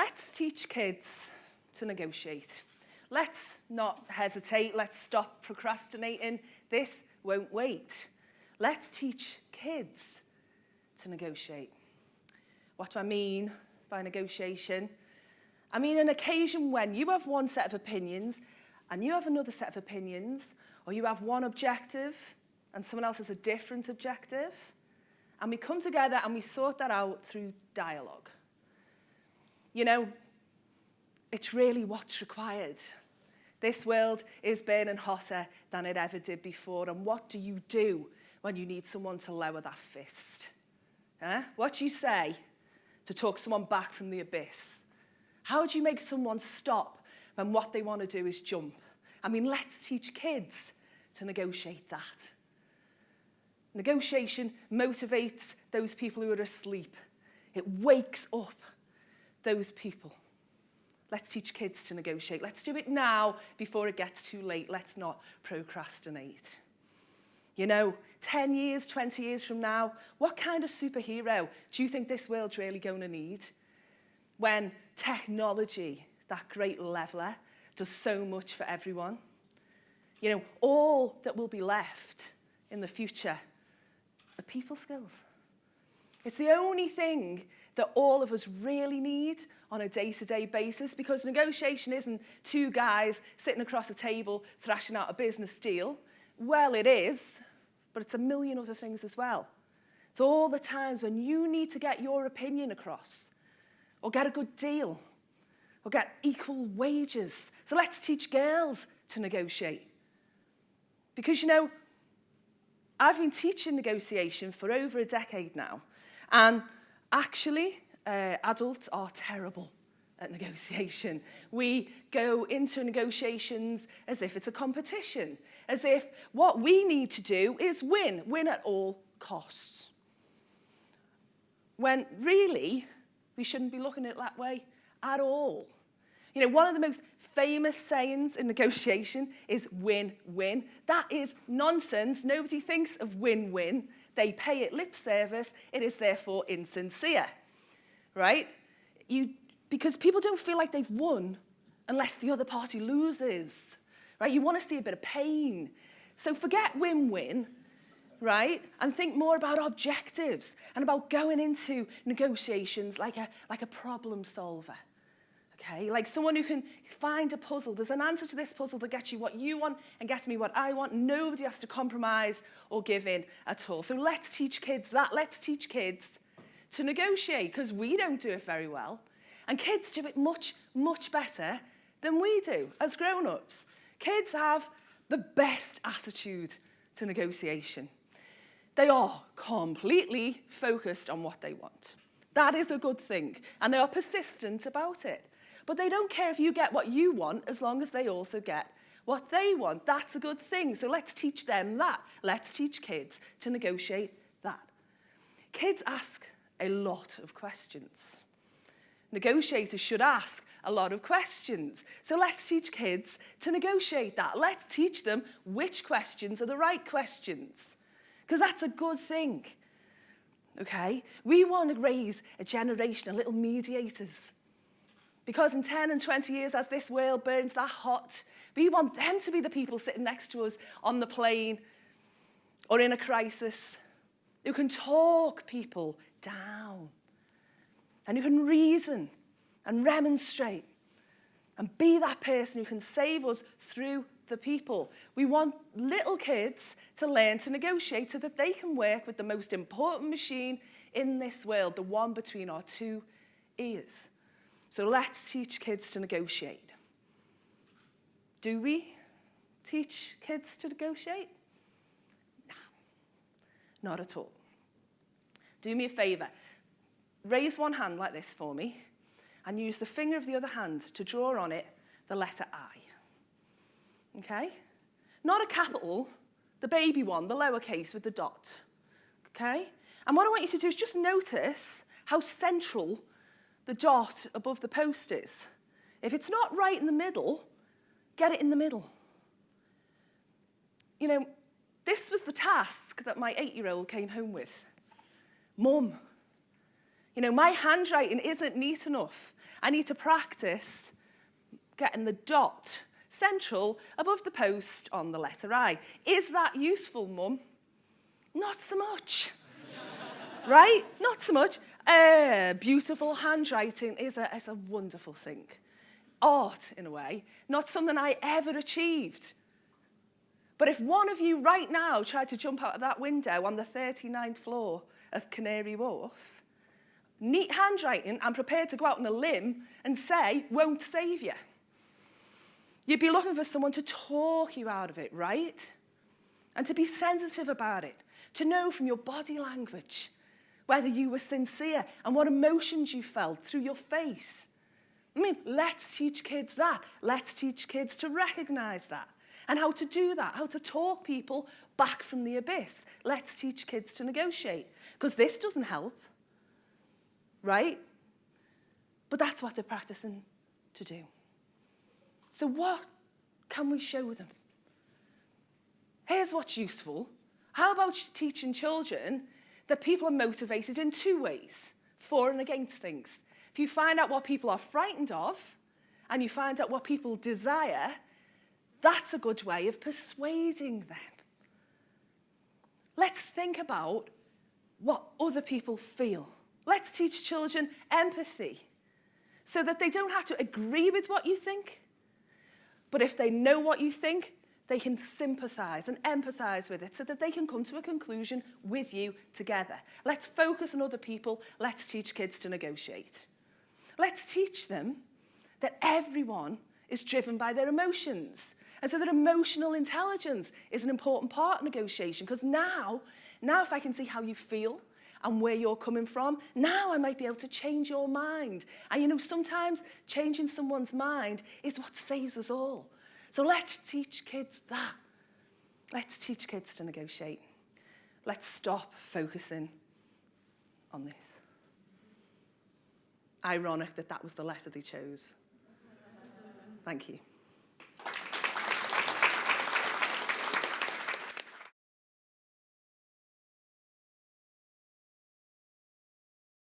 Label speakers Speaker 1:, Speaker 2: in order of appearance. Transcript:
Speaker 1: let's teach kids to negotiate. Let's not hesitate. Let's stop procrastinating. This won't wait. Let's teach kids to negotiate. What do I mean by negotiation? I mean an occasion when you have one set of opinions and you have another set of opinions, or you have one objective and someone else has a different objective, and we come together and we sort that out through dialogue. You know, it's really what's required. This world is burning hotter than it ever did before, and what do you do when you need someone to lower that fist? What do you say to talk someone back from the abyss? How do you make someone stop when what they want to do is jump? I mean, let's teach kids to negotiate that. Negotiation motivates those people who are asleep. It wakes up those people. Let's teach kids to negotiate. Let's do it now before it gets too late. Let's not procrastinate. You know, 10 years, 20 years from now, what kind of superhero do you think this world's really going to need? When technology, that great leveler, does so much for everyone. You know, all that will be left in the future are people skills. It's the only thing that all of us really need on a day-to-day basis, because negotiation isn't two guys sitting across a table thrashing out a business deal. Well, it is, but it's a million other things as well. It's all the times when you need to get your opinion across, or get a good deal, or get equal wages. So let's teach girls to negotiate. Because, you know, I've been teaching negotiation for over a decade now, and actually, adults are terrible at negotiation. We go into negotiations as if it's a competition, as if what we need to do is win at all costs. When really, we shouldn't be looking at it that way at all. You know, one of the most famous sayings in negotiation is win-win. That is nonsense. Nobody thinks of win-win. They pay it lip service. It is therefore insincere, right? Because people don't feel like they've won unless the other party loses, right? You want to see a bit of pain. So forget win-win, right? And think more about objectives and about going into negotiations like a problem solver. Okay, like someone who can find a puzzle. There's an answer to this puzzle that gets you what you want and gets me what I want. Nobody has to compromise or give in at all. So let's teach kids that. Let's teach kids to negotiate, because we don't do it very well. And kids do it much, much better than we do as grown-ups. Kids have the best attitude to negotiation. They are completely focused on what they want. That is a good thing. And they are persistent about it. But they don't care if you get what you want as long as they also get what they want. That's a good thing. So let's teach them that. Let's teach kids to negotiate that. Kids ask a lot of questions. Negotiators should ask a lot of questions. So let's teach kids to negotiate that. Let's teach them which questions are the right questions, because that's a good thing. Okay? We want to raise a generation of little mediators. Because in 10 and 20 years, as this world burns that hot, we want them to be the people sitting next to us on the plane or in a crisis, who can talk people down and who can reason and remonstrate and be that person who can save us through the people. We want little kids to learn to negotiate so that they can work with the most important machine in this world, the one between our two ears. So let's teach kids to negotiate. Do we teach kids to negotiate? No, not at all. Do me a favor. Raise one hand like this for me and use the finger of the other hand to draw on it the letter I. Okay? Not a capital, the baby one, the lowercase with the dot. Okay? And what I want you to do is just notice how central the dot above the post is. If it's not right in the middle, get it in the middle. You know, this was the task that my 8-year-old came home with. Mum, You know, my handwriting isn't neat enough. I need to practice getting the dot central above the post on the letter I. Is that useful, Mum? Not so much. Right? Not so much. Beautiful handwriting is a wonderful thing. Art, in a way, not something I ever achieved. But if one of you right now tried to jump out of that window on the 39th floor of Canary Wharf, neat handwriting, I'm prepared to go out on a limb and say, won't save you. You'd be looking for someone to talk you out of it, right? And to be sensitive about it, to know from your body language whether you were sincere and what emotions you felt through your face. I mean, let's teach kids that. Let's teach kids to recognize that and how to do that, how to talk people back from the abyss. Let's teach kids to negotiate, because this doesn't help, right? But that's what they're practicing to do. So what can we show them? Here's what's useful. How about teaching children that people are motivated in two ways, for and against things? If you find out what people are frightened of, and you find out what people desire, that's a good way of persuading them. Let's think about what other people feel. Let's teach children empathy, so that they don't have to agree with what you think, but if they know what you think, they can sympathise and empathise with it so that they can come to a conclusion with you together. Let's focus on other people. Let's teach kids to negotiate. Let's teach them that everyone is driven by their emotions. And so that emotional intelligence is an important part of negotiation, because now if I can see how you feel and where you're coming from, now I might be able to change your mind. And you know, sometimes changing someone's mind is what saves us all. So let's teach kids that. Let's teach kids to negotiate. Let's stop focusing on this. Ironic that that was the letter they chose. Thank you.